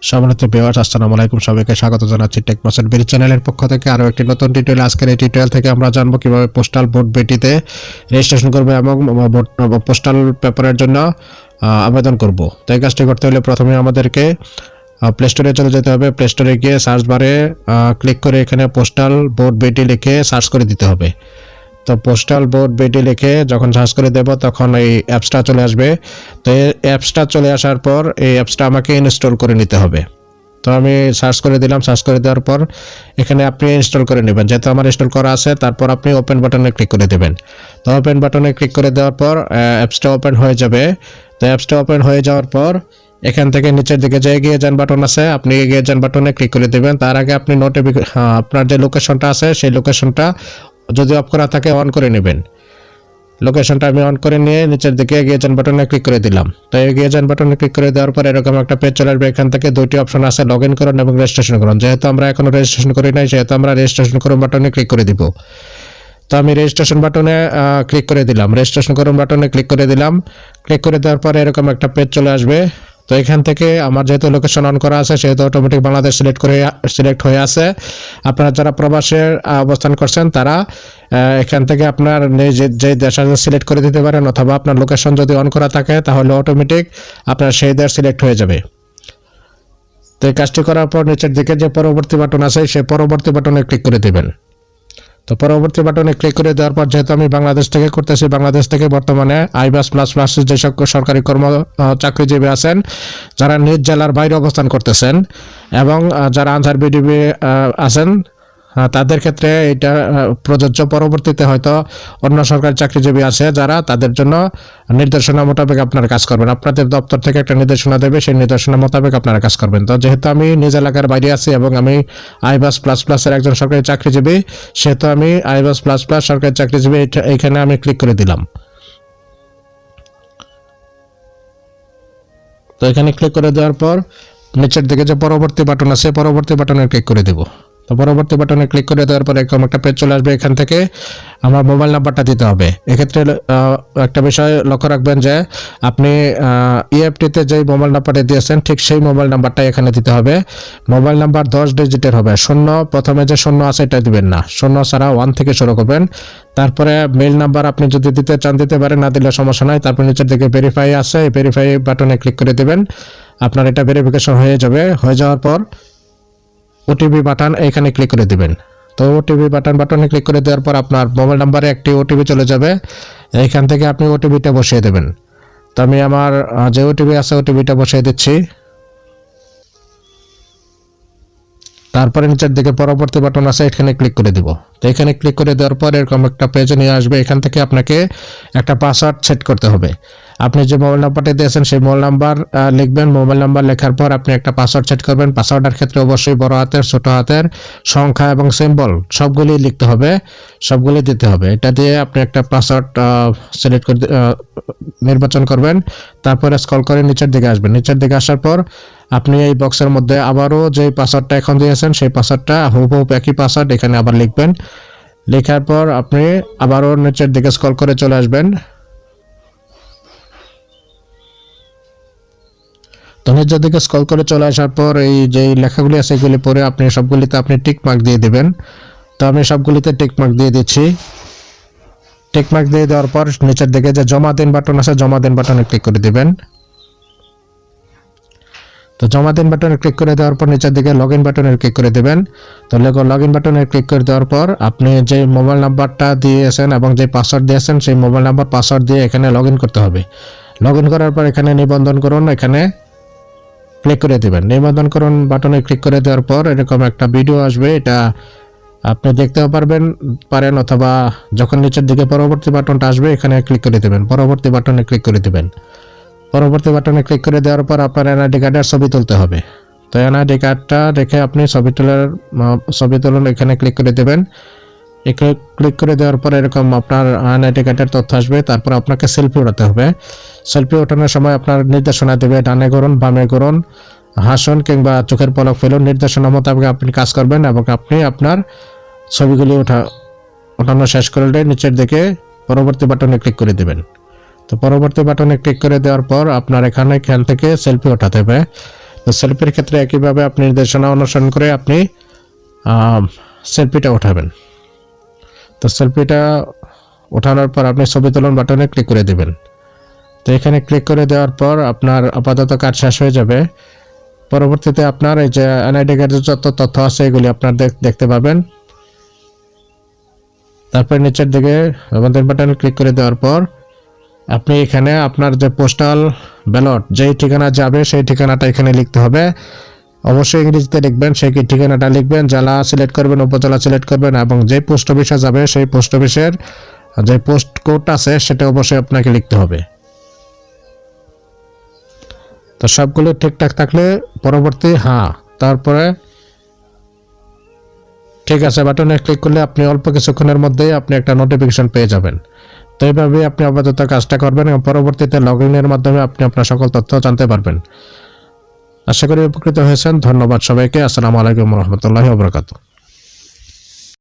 সম্মানিত ভিউয়ার্স, আসসালামু আলাইকুম। সবাইকে স্বাগত জানাচ্ছি টেক মাস্টার বিডি চ্যানেলের পক্ষ থেকে আরও একটি নতুন টিউটোরিয়াল। আজকের এই টিউটোরিয়াল থেকে আমরা জানবো কিভাবে পোস্টাল ভোট বিটিতে রেজিস্ট্রেশন করবো এবং পোস্টাল পেপারের জন্য আবেদন করব। তো এই কাজটি করতে হলে প্রথমে আমাদেরকে প্লে স্টোরে চলে যেতে হবে। প্লে স্টোরে গিয়ে সার্চ বারে ক্লিক করে এখানে পোস্টাল ভোট বিটি লিখে সার্চ করে দিতে হবে। তো পোস্টাল ভোট বিটি লিখে যখন সার্চ করে দেব তখন এই অ্যাপসটা চলে আসবে। তো এই অ্যাপসটা চলে আসার পর এই অ্যাপসটা আমাকে ইনস্টল করে নিতে হবে। তো আমি সার্চ করে দিলাম। সার্চ করে দেওয়ার পর এখানে আপনি ইনস্টল করে নেবেন, যেহেতু আমার ইনস্টল করা আছে। তারপর আপনি ওপেন বাটনে ক্লিক করে দেবেন। তো ওপেন বাটনে ক্লিক করে দেওয়ার পর অ্যাপসটা ওপেন হয়ে যাবে। তো অ্যাপসটা ওপেন হয়ে যাওয়ার পর এখান থেকে নিচের দিকে যে এগিয়ে যান বাটন আছে, আপনি এগিয়ে যান বাটনে ক্লিক করে দেবেন। তার আগে আপনি আপনার যে লোকেশনটা আছে সেই লোকেশনটা যদি অফ করা থাকে অন করে নেবেন। লোকেশনটা আমি অন করে নিয়ে নিচের দিকে এগিয়ে যান বাটনে ক্লিক করে দিলাম। তো এগিয়ে যান বাটনে ক্লিক করে দেওয়ার পর এরকম একটা পেজ চলে আসবে। এখান থেকে দুইটি অপশন আছে, লগ ইন করুন এবং রেজিস্ট্রেশন করুন। যেহেতু আমরা এখনো রেজিস্ট্রেশন করি নাই, সেহেতু আমরা রেজিস্ট্রেশন করুন বাটনে ক্লিক করে দিব। তো আমি রেজিস্ট্রেশন বাটনে ক্লিক করে দিলাম। রেজিস্ট্রেশন করুন বাটনে ক্লিক করে দিলাম। ক্লিক করে দেওয়ার পর এরকম একটা পেজ চলে আসবে। তো এখান থেকে আমার যেহেতু লোকেশন অন করা আছে সেহেতু অটোমেটিক বাংলাদেশ সিলেক্ট হয়ে আছে। আপনারা যারা প্রবাসে অবস্থান করছেন তারা এখান থেকে আপনার যে দেশ আছে সিলেক্ট করে দিতে পারেন, অথবা আপনার লোকেশন যদি অন করা থাকে তাহলে অটোমেটিক আপনার সেই দেশ সিলেক্ট হয়ে যাবে। তো এই কাজটি করার পর নিচের দিকে যে পরবর্তী বাটন আছে সেই পরবর্তী বাটনে ক্লিক করে দেবেন। তো পরবর্তী বাটনে ক্লিক করে দেওয়ার পর যেহেতু আমি বাংলাদেশ থেকে করতেছি, বাংলাদেশ থেকে বর্তমানে আইবাস প্লাস প্লাস যেসব সরকারি চাকরিজীবী আছেন যারা নিজ জেলার বাইরে অবস্থান করতেছেন এবং যারা আনসার বিডিবি আছেন তাদের ক্ষেত্রে এটা প্রযোজ্য। পরবর্তীতে হয়তো অন্য সরকারি চাকরিজীবী আছে যারা, তাদের জন্য নির্দেশনা মোতাবেক আপনারা কাজ করবেন। আপনাদের দপ্তর থেকে একটা নির্দেশনা দেবে, সেই নির্দেশনা মোতাবেক আপনারা কাজ করবেন। তো যেহেতু আমি নিজ এলাকার বাইরে আছি এবং আমি আইবাস প্লাস প্লাসের একজন সরকারি চাকরিজীবী, সেহেতু আমি আইবাস প্লাস প্লাস সরকারি চাকরিজীবী এইখানে আমি ক্লিক করে দিলাম। তো এখানে ক্লিক করে দেওয়ার পর নিচের দিকে যে পরবর্তী বাটন আছে পরবর্তী বাটনে ক্লিক করে দেব। তো পরবর্তী বাটনে ক্লিক করে দেওয়ার পর এরকম একটা পেজ চলে আসবে। এখান থেকে আমার মোবাইল নাম্বারটা দিতে হবে। এক্ষেত্রে একটা বিষয় লক্ষ্য রাখবেন যে আপনি ইএফটিতে যেই মোবাইল নাম্বারটা দিয়েছেন ঠিক সেই মোবাইল নাম্বারটাই এখানে দিতে হবে। মোবাইল নাম্বার 10 ডিজিটের হবে। প্রথমে যে 0 আছে এটা দিবেন না, 0 ছাড়া 1 থেকে শুরু করবেন। তারপরে মেইল নাম্বার আপনি যদি দিতে চান দিতে পারেন, না দিলে সমস্যা নাই। তারপর নিচের দিকে ভেরিফাই আছে, এই ভেরিফাই বাটনে ক্লিক করে দেবেন। আপনার এটা ভেরিফিকেশন হয়ে যাবে। হয়ে যাওয়ার পর ওটিপি বাটন এখানে ক্লিক করে দিবেন। তো ওটিপি বাটনে ক্লিক করে দেওয়ার পর আপনার মোবাইল নাম্বারে একটি ওটিপি চলে যাবে। এইখান থেকে আপনি ওটিপিটা বসিয়ে দেবেন। তো আমি আমার যে ওটিপি আছে ওটিপিটা বসিয়ে দিচ্ছি। তারপরে নিচের দিকে পরবর্তী বাটন আছে, এখানে ক্লিক করে দিব। তো এখানে ক্লিক করে দেওয়ার পর এরকম একটা পেজে নিয়ে আসবে। এখান থেকে আপনাকে একটা পাসওয়ার্ড সেট করতে হবে। আপনি যে মোবাইল নাম্বারটা দিয়েছেন সেই মোবাইল নাম্বার লিখবেন। মোবাইল নাম্বার লেখার পর আপনি একটা পাসওয়ার্ড সেট করবেন। পাসওয়ার্ডের ক্ষেত্রে অবশ্যই বড় হাতের, ছোট হাতের, সংখ্যা এবং সিম্বল সবগুলি লিখতে হবে, সবগুলি দিতে হবে। এটা দিয়ে আপনি একটা পাসওয়ার্ড নির্বাচন করবেন। তারপরে স্ক্রল করে নিচের দিকে আসবেন। নিচের দিকে আসার পর আপনি এই বক্সের মধ্যে আবারও যে পাসওয়ার্ডটা এখন দিয়েছেন সেই পাসওয়ার্ডটা হুবহু একই পাসওয়ার্ড এখানে আবার লিখবেন। লেখার পর আপনি আবারও নিচের দিকে স্ক্রল করে চলে আসবেন। তো নিচের দিকে স্ক্রল করে চলে আসার পর এই যে লেখাগুলি আছে এগুলি পরে আপনি সবগুলিতে আপনি টিক মার্ক দিয়ে দিবেন। তো আমি সবগুলিতে টিক মার্ক দিয়ে দিচ্ছি। টিক মার্ক দিয়ে দেওয়ার পর নিচের দিকে যে জমা দিন বাটন আছে জমা দিন বাটনে ক্লিক করে দিবেন। তো জমা দিন বাটনে ক্লিক করে দেওয়ার পর নিচের দিকে লগ ইন বাটনে ক্লিক করে দেবেন। তো লগ ইন বাটনে ক্লিক করে দেওয়ার পর আপনি যে মোবাইল নাম্বারটা দিয়েছেন এবং যে পাসওয়ার্ড দিয়েছেন সেই মোবাইল নাম্বার পাসওয়ার্ড দিয়ে এখানে লগ ইন করতে হবে। লগ ইন করার পর এখানে নিবন্ধন করুন এখানে ক্লিক করে দেবেন। নিবন্ধন করুন বাটনে ক্লিক করে দেওয়ার পর এরকম একটা ভিডিও আসবে। এটা আপনি দেখতেও পারেন অথবা যখন নিচের দিকে পরবর্তী বাটনটা আসবে এখানে ক্লিক করে দেবেন। পরবর্তী বাটনে ক্লিক করে দেবেন। পরবর্তী বাটনে ক্লিক করে দেওয়ার পর আপনার এনআইডি কার্ডের ছবি তুলতে হবে। তো এনআইডি কার্ডটা রেখে আপনি ছবি তুলুন এখানে ক্লিক করে দেবেন। ক্লিক করে দেওয়ার পর এরকম আপনার এনআইডি কার্ডের তথ্য আসবে। তারপর আপনাকে সেলফি ওঠাতে হবে। সেলফি ওঠানোর সময় আপনার নির্দেশনা দেবে, ডানে করুন, বামে করুন, হাসুন কিংবা চোখের পলক ফেলুন। নির্দেশনা মোতাবেক আপনি কাজ করবেন এবং আপনি আপনার ছবিগুলি ওঠানো শেষ করলে নিচের দিকে পরবর্তী বাটনে ক্লিক করে দেবেন। তো পরবর্তী বাটনে ক্লিক করে দেওয়ার পর আপনার এখান থেকে সেলফি ওঠাতে হবে। তো সেলফির ক্ষেত্রে একইভাবে আপনি নির্দেশনা অনুসরণ করে আপনি সেলফিটা উঠাবেন। তো সেলফিটা ওঠানোর পর আপনি ছবি তুলুন বাটনে ক্লিক করে দেবেন। তো এখানে ক্লিক করে দেওয়ার পর আপনার আপাতত কাজ শেষ হয়ে যাবে। পরবর্তীতে আপনার এই যে এনআইডি কার্ডের যত তথ্য আছে এগুলি আপনার দেখতে পাবেন। তারপর নিচের দিকে আবেদন বাটনে ক্লিক করে দেওয়ার পর আপনি এখানে আপনার যে পোস্টাল ব্যালট যেই ঠিকানা যাবে সেই ঠিকানাটা এখানে লিখতে হবে। অবশ্যই ইংরেজিতে লিখবেন, সেই ঠিকানাটা লিখবেন, জেলা সিলেক্ট করবেন, উপজেলা সিলেক্ট করবেন এবং যে পোস্ট অফিসে যাবে সেই পোস্ট অফিসের যে পোস্ট কোড আছে সেটা অবশ্যই আপনাকে লিখতে হবে। তো সবগুলো ঠিকঠাক থাকলে পরবর্তী তারপরে ঠিক আছে বাটনে ক্লিক করলে আপনি অল্প কিছুক্ষণের মধ্যেই আপনি একটা নোটিফিকেশন পেয়ে যাবেন। তো এইভাবে আপনি আপাতত কাজটা করবেন এবং পরবর্তীতে লগ ইনের মাধ্যমে আপনি আপনার সকল তথ্য জানতে পারবেন। আশা করি উপকৃত হয়েছেন। ধন্যবাদ সবাইকে। আসসালামু আলাইকুম রহমতুল্লাহি ওয়া বারাকাতুহু।